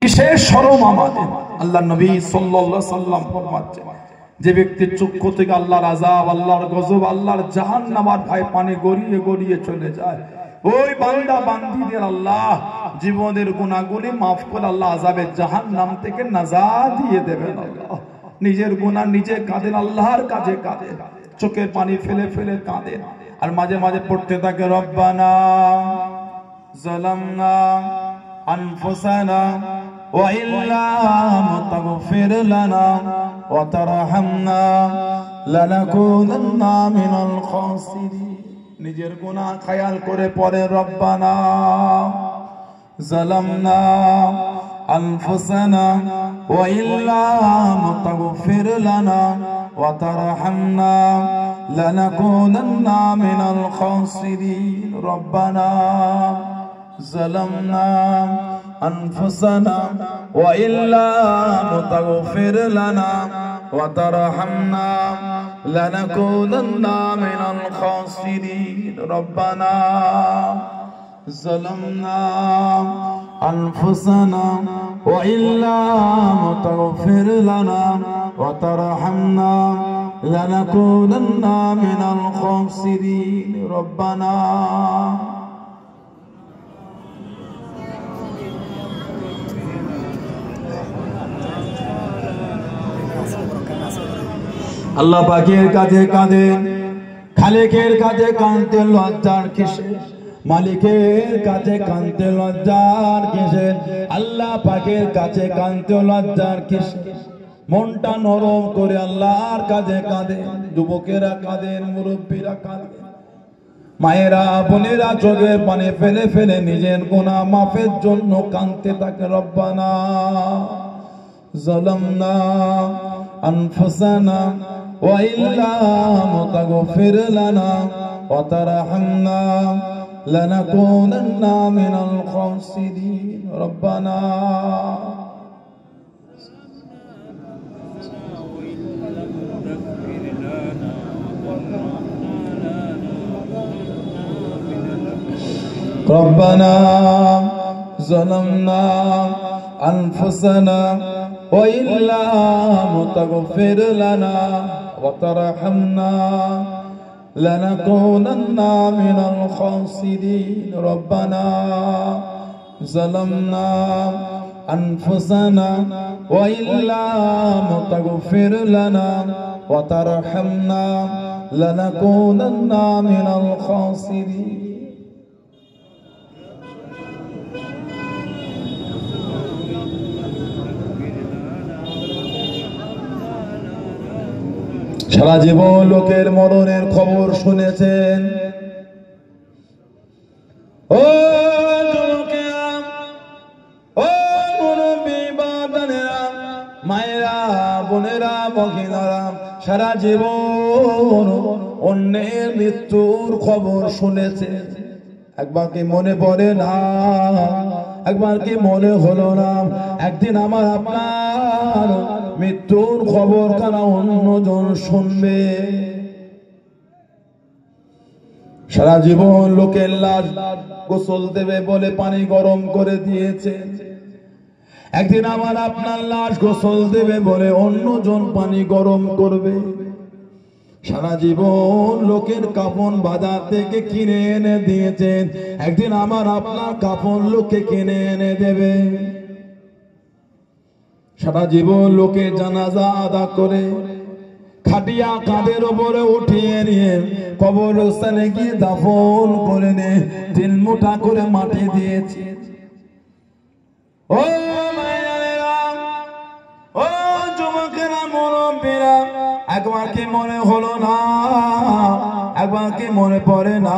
কিসের শরম আমাদের? আল্লাহ নবী সাল্লাল্লাহু আলাইহি সাল্লাম ফরমাচ্ছেন, যে ব্যক্তির চক্ষু থেকে আল্লাহর আযাব, আল্লাহর গজব, আল্লাহর জাহান্নাম আর ভয় পানি গড়িয়ে গড়িয়ে চলে যায়, ওই বান্দা বান্দীদের আল্লাহ জীবনের গুনাহগুলি মাফ করে আল্লাহ আযাবের জাহান্নাম থেকে নাজাত দিয়ে দেবেন। আল্লাহ নিজের গুনাহ নিজে কাঁদেন, আল্লাহর কাছে কাঁদেন, চোখের পানি ফেলে ফেলে কাঁদেন, আর মাঝে মাঝে পড়তে থাকে রব্বানা যালামনা আনফুসানা ওয়া ইল্লাম তাগফির লানা ওয়া তারহামনা লানাকুনান্না মিনাল খাসিরিন। নিজের গুনাহ খেয়াল করে পড়ে রব্বানা যালামনা আনফুসানা ওয়া ইল্লাম তাগফির লানা ওয়া তারহামনা লানাকুনান্না মিনাল খাসিরিন। রব্বানা যালামনা আনফুসানা ওয়া ইল্লাম তাগফির লানা ওয়া তারহামনা লানাকুনান্না মিনাল খাসিরিন। রব্বানা যালামনা আনফুসানা ওয়া ইল্লাম তাগফির লানা ওয়া তারহামনা লানাকুনান্না মিনাল খাসিরিন। রব্বানা আল্লাহ পাকের কাছে কাঁদেন, খালেকের কাছে কাঁদতে লজ্জার কিসে, মালিকের কাছে কাঁদতে লজ্জার কিসে, আল্লাহ পাকের কাছে কাঁদতে লজ্জার কিসে। মনটা নরম করে আল্লাহর কাছে কাঁদেন, যুবকেরা কাঁদেন, মুরব্বীরা কাঁদেন, মায়েরা বোনেরা চোখের পানি ফেলে ফেলে নিজের গুনাহ মাফের জন্য কাঁদতে থাকে। রব্বানা যালামনা আনফুসানা ওয়া ইল্লাম তাগফির লানা ওয়া তারহামনা লানাকুনান্না মিনাল খাসিরিন। রব্বানা ربنا ظلمنا أنفسنا وإن لم تغفر لنا وترحمنا لنكونن من الخاسرين. ربنا ظلمنا أنفسنا وإن لم تغفر لنا وترحمنا لنكونن من الخاسرين. সারা জীবন লোকের মরণের খবর শুনেছেন, ও যুবকেরা, ও মুরব্বী বাবারা, মায়েরা বোনেরা মহিলারা, সারা জীবন অন্যের মৃত্যুর খবর শুনেছেন। একবার কি মনে পড়ে না, একবার কি মনে হলো না একদিন আমার আপনার মৃত্যুর খবর কারা অন্যজন শুনবে? সারা জীবন লোকের লাশ গোসল দেবে বলে পানি গরম করে দিয়েছে, একদিন আমার আপনার লাশ গোসল দেবে বলে অন্যজন পানি গরম করবে। সারা জীবন লোকের কাফন বাজার থেকে কিনে এনে দিয়েছেন, একদিন আমার আপনার কাফন লোকে কিনে এনে দেবে। সারা জীবন লোকের জানাজা আদা করে খাটিয়া কাঁধের উপরে উঠিয়ে নিয়ে কবরস্থানে গিয়ে দাফন করে নে 3 মুঠা করে মাটি দিয়েছে। ও মায়েরা, ও যুবকেরা, মুরব্বীরা, একবার কি মনে হলো না, একবার কি মনে পড়ে না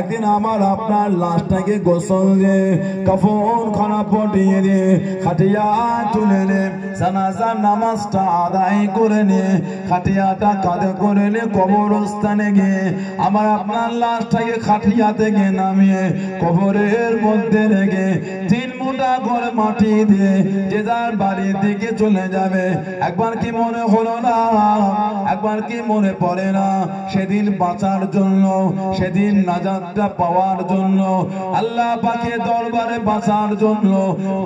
একদিন আমার আপনার লাশটাকে গোসল দিয়ে কাফন খানা পটিয়ে দিয়ে খাটিয়া তুলে নে জানাজার নামাজটা আদায় করে নে খাটিয়াটা কাঁধে করে নে কবরস্থানে গিয়ে আমার আপনার লাশটাকে খাটিয়া থেকে নামিয়ে কবরের মধ্যে রেখে 3 মুঠা করে মাটি দিয়ে যে যার বাড়ির দিকে চলে যাবে। একবার কি মনে হলো না, একবার কি মনে পড়ে না সেদিন বাঁচার জন্য, সেদিন নাজাতটা পাওয়ার জন্য, আল্লাহ পাকের দরবারে বাঁচার জন্য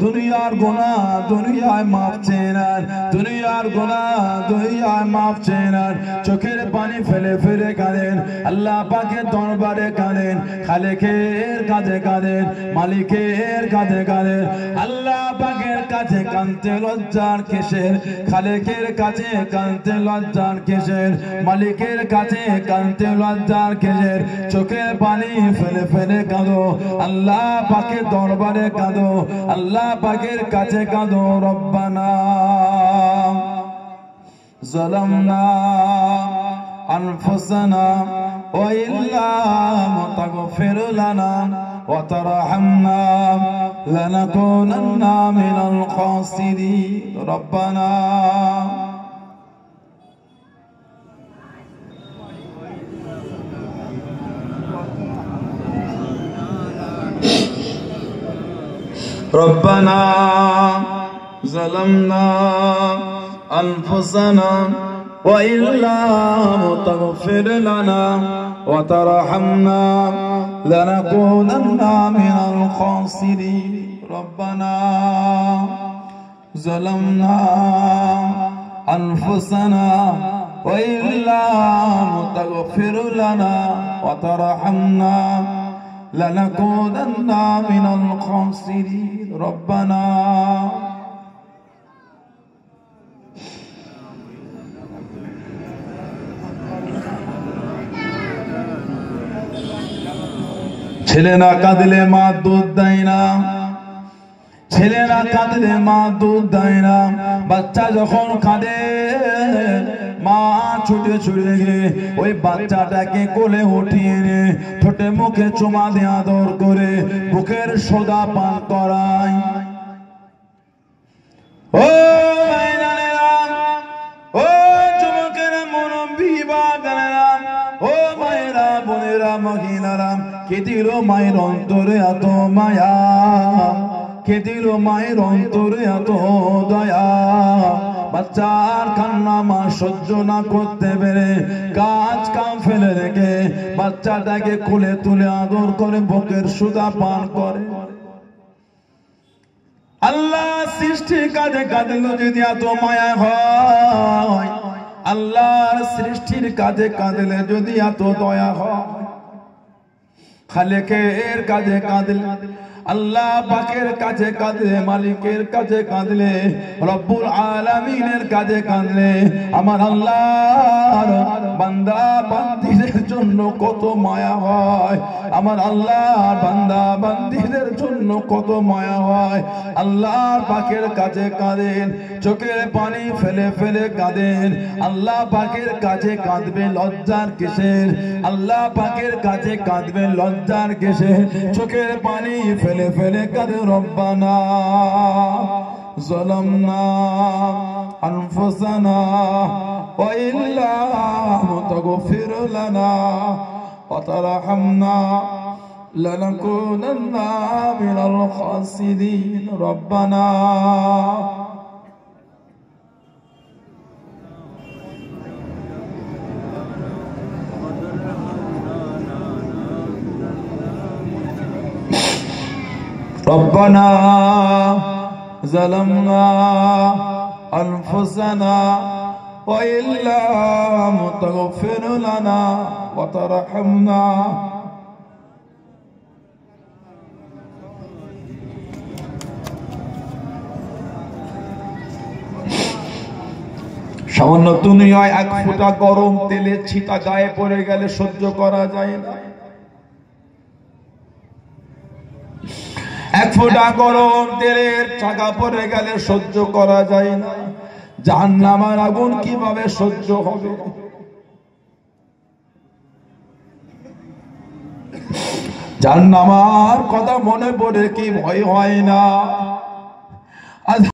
দুনিয়ার গুনাহ দুনিয়ায় মাফ চেয়ে নেন, দুনিয়ার গুনাহ দুনিয়ায় মাফ চেয়ে নেন। চোখের পানি ফেলে ফেলে কাঁদেন, আল্লাহ পাকের দরবারে কাঁদেন, খালেকের কাছে কাঁদেন, মালিকের কাছে কাঁদেন। আল্লাহ পাকের কাছে কাঁদতে লজ্জার কিসের? খালেকের কাছে কাঁদতে লজ্জার কিসের? মালিকের কাছে কাঁদতে লজ্জার কিসের? চোখের পানি ফেলে ফেলে কাঁদো, আল্লাহ পাকের দরবারে কাঁদো, আল্লাহ পাকের কাছে কাঁদো। রব্বানা যালামনা আনফুসানা ওয়া ইল্লাম তাগফির লানা ওয়া তারহামনা লানাকুনান্না মিনাল খাসিরিন। রব্বানা ربنا ظلمنا أنفسنا وإن لم تغفر لنا وترحمنا لنكونن من الخاسرين. ربنا ظلمنا أنفسنا وإن لم تغفر لنا وترحمنا لنكونن من الخاسرين. ربنا ছেলে না কাঁদলে মা দুধ দেয় না, ছেলে না কাঁদলে মা দুধ দেয় না। বাচ্চা যখন কাঁদে মা ছুটে ছুটে গিয়ে ওই বাচ্চাটাকে কোলে উঠিয়ে নে ঠোঁটে মুখে চুমা দিয়ে আদর করে বুকের সোদা পান করায়। ও মায়েরা, ও যুবকেরা, মুরব্বী বাবারা, ও মায়েরা, বোনেরা, মহিলারা, কে দিল মায়ের অন্তরে এত মায়া, কে দিল মায়ের অন্তরে এত দয়া। বাচ্চার কান্না মা সহ্য না করতে পেরে কাজ কাম ফেলে রেখে বাচ্চাটাকে কোলে তুলে আদর করে বুকের সুধা পান করে। আল্লাহ সৃষ্টির কাজে কাঁদলো যদি এত মায়া হয়, আল্লাহর সৃষ্টির কাজে কাঁদলে যদি এত দয়া হয়, খালেকের কাজে কাঁদলে, আল্লাহ পাকের কাছে কাঁদলে, মালিকের কাছে কাঁদলে, রব্বুল আলামিনের কাছে কাঁদলে আমার আল্লাহর বান্দা বান্দীদের জন্য কত মায়া হয়, আমার আল্লাহর বান্দা বান্দীদের জন্য কত মায়া হয়। আল্লাহর পাকের কাছে কাঁদেন, চোখের পানি ফেলে ফেলে কাঁদেন। আল্লাহ পাকের কাছে কাঁদবে লজ্জার কিসের? আল্লাহ পাকের কাছে কাঁদবে লজ্জার কিসের? চোখের পানি ফেলে ফেলে কাঁদে। রব্বানা যালামনা আনফুসানা ওয়া ইল্লাম তাগফির লানা ওয়া তারহামনা লানাকুনান্না মিনাল খাসিরিন। রব্বানা ربنا ظلمنا أنفسنا وإن لم تغفر لنا وترحمنا সামান্য দুনিয়ায় এক ফোঁটা গরম তেলের ছিটা গায়ে পড়ে গেলে সহ্য করা যায় না, এক ফোঁটা গরম তেলের চাকা পড়ে গেলে সহ্য করা যায় না, জাহান্নামের আগুন কিভাবে সহ্য হবে? জাহান্নামের কথা মনে পড়ে কি ভয় হয় না?